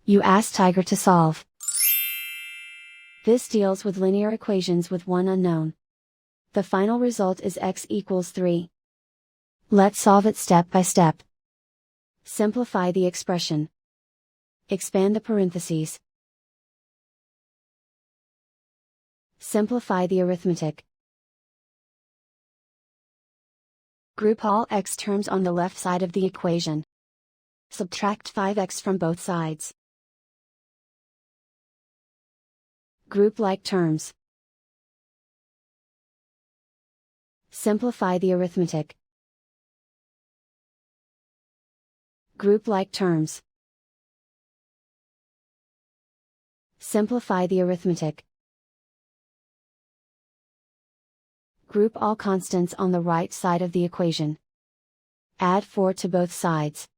You ask Tiger to solve. This deals with linear equations with one unknown. The final result is x equals 3. Let's solve it step by step. Simplify the expression. Expand the parentheses. Simplify the arithmetic. Group all x terms on the left side of the equation. Subtract 5x from both sides. Group like terms. Simplify the arithmetic. Group like terms. Simplify the arithmetic. Group all constants on the right side of the equation. Add 4 to both sides.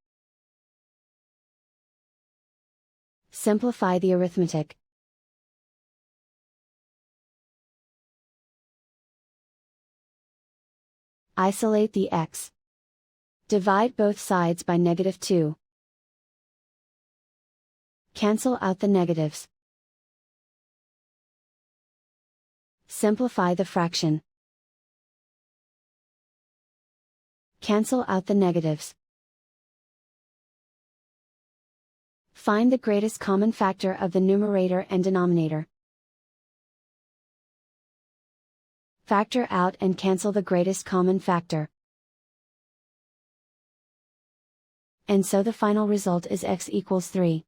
Simplify the arithmetic. Isolate the x. Divide both sides by -2. Cancel out the negatives. Simplify the fraction. Cancel out the negatives. Find the greatest common factor of the numerator and denominator. Factor out and cancel the greatest common factor. And so the final result is x equals 3.